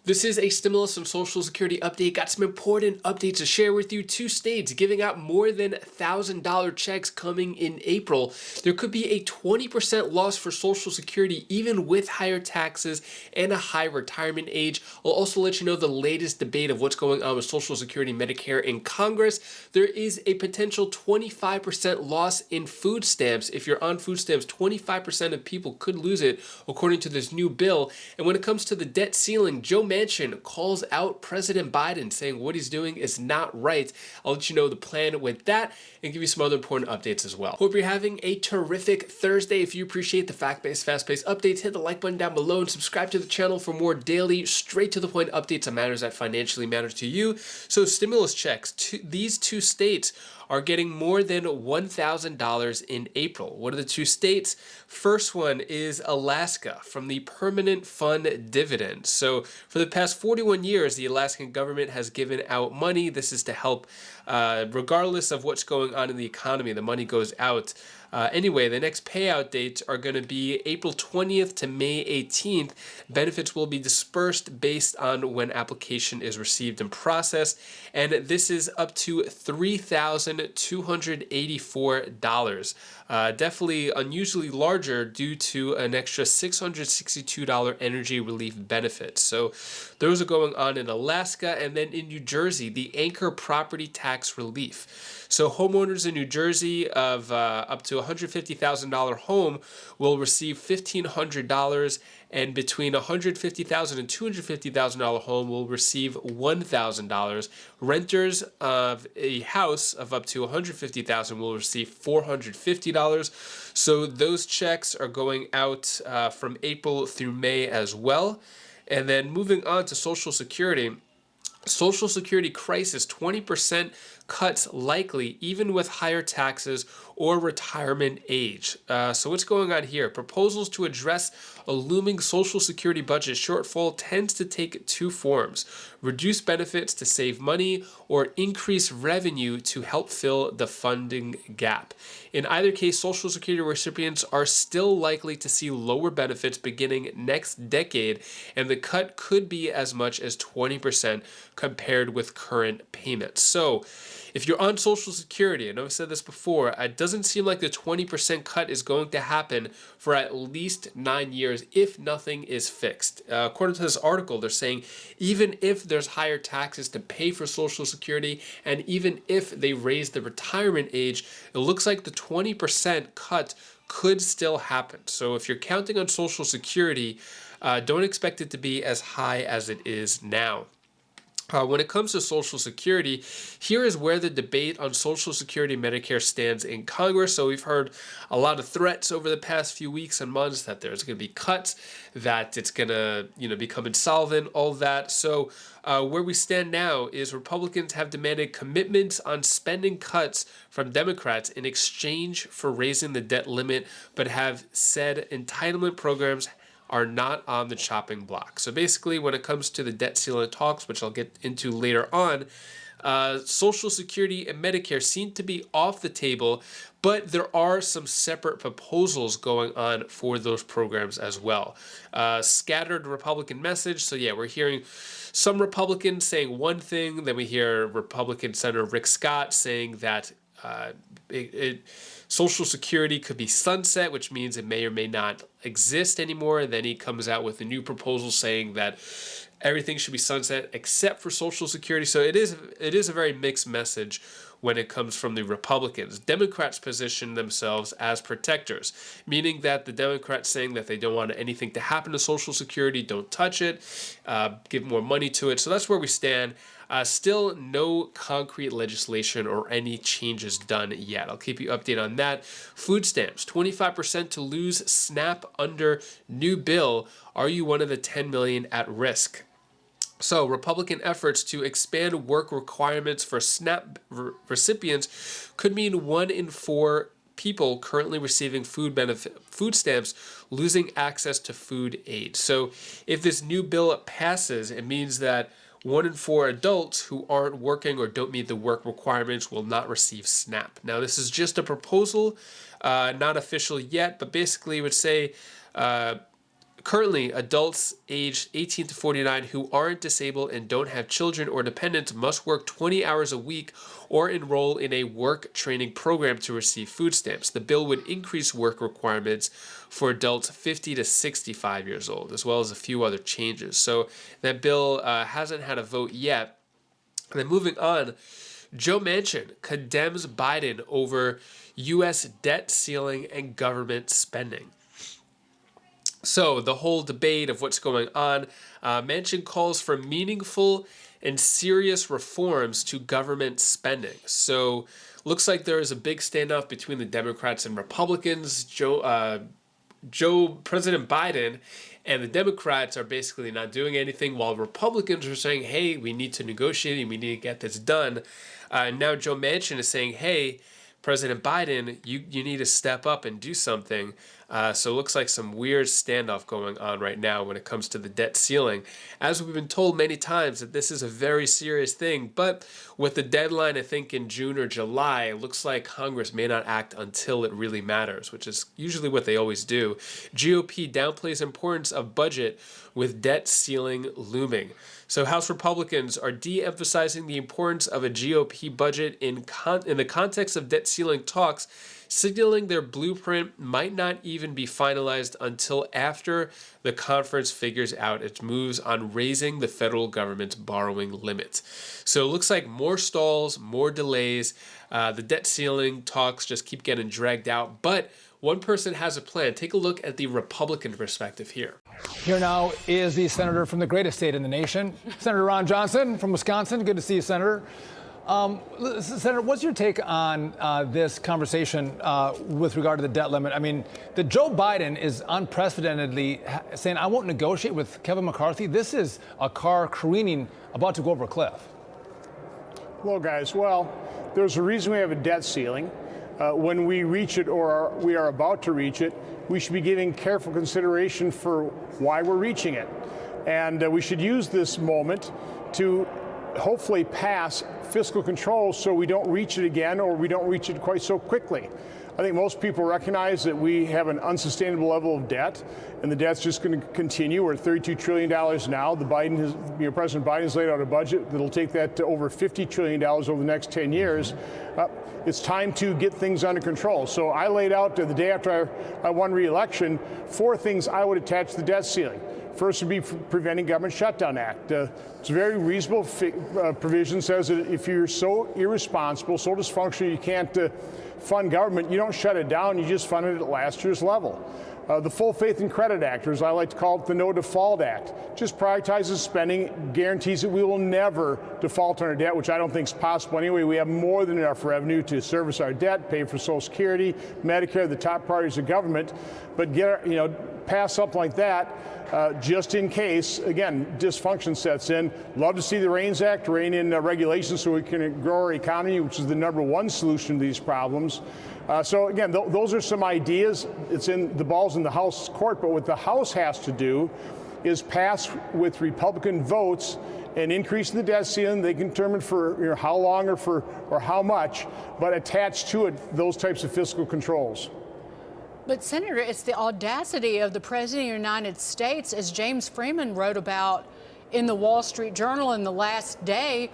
This is a stimulus and Social Security update. Got some important updates to share with you. Two states giving out more than $1,000 checks coming in April. There could be a 20% loss for Social Security even with higher taxes and a high retirement age. I'll also let you know the latest debate of what's going on with Social Security and Medicare in Congress. There is a potential 25% loss in food stamps. If you're on food stamps, 25% of people could lose it according to this new bill. And when it comes to the debt ceiling, Joe Manchin calls out President Biden, saying what he's doing is not right. I'll let you know the plan with that and give you some other important updates as well. Hope you're having a terrific Thursday. If you appreciate the fact-based, fast-paced updates, hit the like button down below and subscribe to the channel for more daily, straight-to-the-point updates on matters that financially matter to you. So stimulus checks, these two states are getting more than $1,000 in April. What are the two states? First one is Alaska from the Permanent Fund Dividend. So for the past 41 years, the Alaskan government has given out money. This is to help, regardless of what's going on in the economy, the money goes out. Anyway, the next payout dates are going to be April 20th to May 18th. Benefits will be dispersed based on when application is received and processed. And this is up to $3,284. Definitely unusually larger due to an extra $662 energy relief benefit. So those are going on in Alaska. And then in New Jersey, the anchor property tax relief. So homeowners in New Jersey of up to $150,000 home will receive $1,500, and between $150,000 and $250,000 home will receive $1,000. Renters of a house of up to $150,000 will receive $450. So those checks are going out from April through May as well. And then moving on to Social Security. Social Security crisis, 20% cuts likely even with higher taxes or retirement age. So what's going on here? Proposals to address a looming Social Security budget shortfall tends to take two forms: reduce benefits to save money or increase revenue to help fill the funding gap. In either case, Social Security recipients are still likely to see lower benefits beginning next decade, and the cut could be as much as 20% compared with current payments. So if you're on Social Security, I know I've said this before, it doesn't seem like the 20% cut is going to happen for at least 9 years if nothing is fixed. According to this article, they're saying even if there's higher taxes to pay for Social Security and even if they raise the retirement age, it looks like the 20% cut could still happen. So if you're counting on Social Security, don't expect it to be as high as it is now. When it comes to Social Security, here is where the debate on Social Security and Medicare stands in Congress. So we've heard a lot of threats over the past few weeks and months that there's going to be cuts, that it's going to become insolvent, all that. So where we stand now is Republicans have demanded commitments on spending cuts from Democrats in exchange for raising the debt limit, but have said entitlement programs are not on the chopping block. So basically, when it comes to the debt ceiling talks, which I'll get into later on, Social Security and Medicare seem to be off the table, but there are some separate proposals going on for those programs as well. Scattered Republican message. So yeah, we're hearing some Republicans saying one thing, then we hear Republican Senator Rick Scott saying that Social Security could be sunset, which means it may or may not exist anymore. And then he comes out with a new proposal saying that everything should be sunset except for Social Security. So it is a very mixed message when it comes from the Republicans. Democrats position themselves as protectors, meaning that the Democrats saying that they don't want anything to happen to Social Security, don't touch it, give more money to it. So that's where we stand. Still no concrete legislation or any changes done yet. I'll keep you updated on that. Food stamps, 25% to lose SNAP under new bill. Are you one of the 10 million at risk? So Republican efforts to expand work requirements for SNAP recipients could mean 1 in 4 people currently receiving food stamps losing access to food aid. So if this new bill passes, it means that 1 in 4 adults who aren't working or don't meet the work requirements will not receive SNAP. Now, this is just a proposal, not official yet, but basically it would say Currently, adults aged 18 to 49 who aren't disabled and don't have children or dependents must work 20 hours a week or enroll in a work training program to receive food stamps. The bill would increase work requirements for adults 50 to 65 years old, as well as a few other changes. So that bill hasn't had a vote yet. And then moving on, Joe Manchin condemns Biden over U.S. debt ceiling and government spending. So the whole debate of what's going on, Manchin calls for meaningful and serious reforms to government spending. So looks like there is a big standoff between the Democrats and Republicans. President Biden and the Democrats are basically not doing anything, while Republicans are saying, hey, we need to negotiate and we need to get this done. Now Joe Manchin is saying, hey, President Biden, you need to step up and do something. So it looks like some weird standoff going on right now when it comes to the debt ceiling. As we've been told many times that this is a very serious thing, but with the deadline, I think in June or July, it looks like Congress may not act until it really matters, which is usually what they always do. GOP downplays importance of budget with debt ceiling looming. So House Republicans are de-emphasizing the importance of a GOP budget in the context of debt ceiling talks, signaling their blueprint might not even be finalized until after the conference figures out its moves on raising the federal government's borrowing limit. So it looks like more stalls, more delays. The debt ceiling talks just keep getting dragged out, but one person has a plan. Take a look at the Republican perspective here. Here now is the senator from the greatest state in the nation, Senator Ron Johnson from Wisconsin. Good to see you, Senator. Senator, what's your take on this conversation with regard to the debt limit? I mean, that Joe Biden is unprecedentedly saying, I won't negotiate with Kevin McCarthy. This is a car careening, about to go over a cliff. Well, guys, there's a reason we have a debt ceiling. When we reach it or we are about to reach it, we should be giving careful consideration for why we're reaching it. And we should use this moment to hopefully pass fiscal control so we don't reach it again or we don't reach it quite so quickly. I think most people recognize that we have an unsustainable level of debt, and the debt's just going to continue. We're at $32 trillion now. President Biden's laid out a budget that'll take that to over $50 trillion over the next 10 years. It's time to get things under control. So I laid out the day after I won re-election 4 things I would attach to the debt ceiling. First would be Preventing Government Shutdown Act. It's a very reasonable provision, says that if you're so irresponsible, so dysfunctional you can't fund government, you don't shut it down, you just fund it at last year's level. The Full Faith and Credit Act, or as I like to call it, the No Default Act, just prioritizes spending, guarantees that we will never default on our debt, which I don't think is possible anyway. We have more than enough revenue to service our debt, pay for Social Security, Medicare, the top priorities of government, but pass something like that just in case, again, dysfunction sets in. Love to see the REINS Act rein in regulations so we can grow our economy, which is the #1 solution to these problems. So again, those are some ideas. The ball's in the House court, but what the House has to do is pass with Republican votes an increase in the debt ceiling. They can determine for how long or how much, but attach to it those types of fiscal controls. But Senator, it's the audacity of the President of the United States, as James Freeman wrote about in the Wall Street Journal in the last day,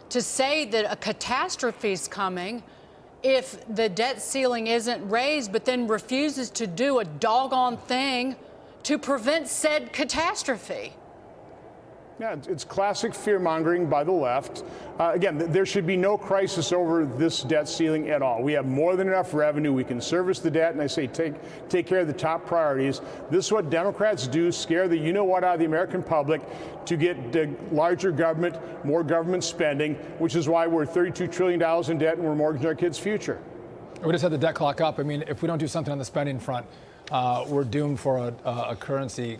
to say that a catastrophe is coming if the debt ceiling isn't raised, but then refuses to do a doggone thing to prevent said catastrophe. Yeah, it's classic fear-mongering by the left. Again, there should be no crisis over this debt ceiling at all. We have more than enough revenue. We can service the debt, and I say take care of the top priorities. This is what Democrats do, scare the you-know-what out of the American public to get larger government, more government spending, which is why we're $32 trillion in debt and we're mortgaging our kids' future. We just had the debt clock up. I mean, if we don't do something on the spending front, we're doomed for a currency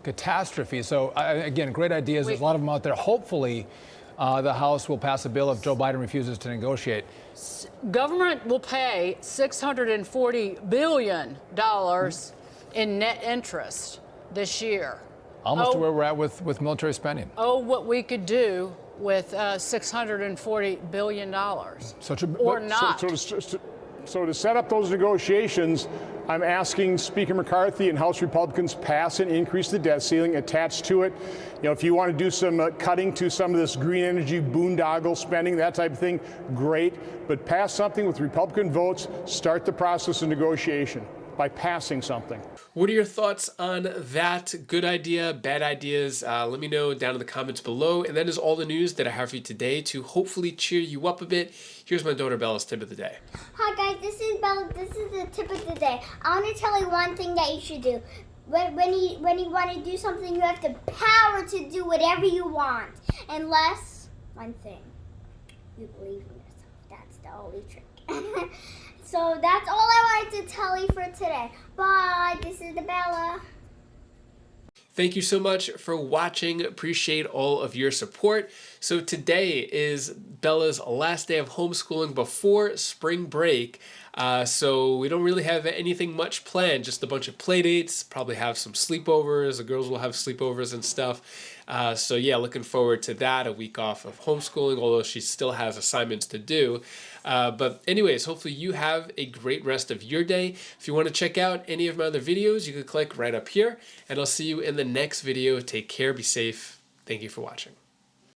catastrophe. So, again, great ideas. There's a lot of them out there. Hopefully, the House will pass a bill if Joe Biden refuses to negotiate. Government will pay $640 billion in net interest this year. Almost to where we're at with military spending. What we could do with $640 billion. Or not. So to set up those negotiations, I'm asking Speaker McCarthy and House Republicans pass and increase the debt ceiling. Attached to it, if you want to do some cutting to some of this green energy boondoggle spending, that type of thing, great. But pass something with Republican votes. Start the process of negotiation by passing something. What are your thoughts on that? Good idea, bad ideas? Let me know down in the comments below. And that is all the news that I have for you today to hopefully cheer you up a bit. Here's my daughter Bella's tip of the day. Hi guys, this is Bella. This is the tip of the day. I want to tell you one thing that you should do. When you want to do something, you have the power to do whatever you want. Unless, one thing, you believe in yourself. That's the only trick. So that's all I wanted to tell you for today. Bye. This is the Bella. Thank you so much for watching. Appreciate all of your support. So today is Bella's last day of homeschooling before spring break. So we don't really have anything much planned, just a bunch of play dates, probably have some sleepovers. The girls will have sleepovers and stuff. So yeah, looking forward to that, a week off of homeschooling, although she still has assignments to do. But anyways, hopefully you have a great rest of your day. If you want to check out any of my other videos, you can click right up here, and I'll see you in the next video. Take care, be safe. Thank you for watching.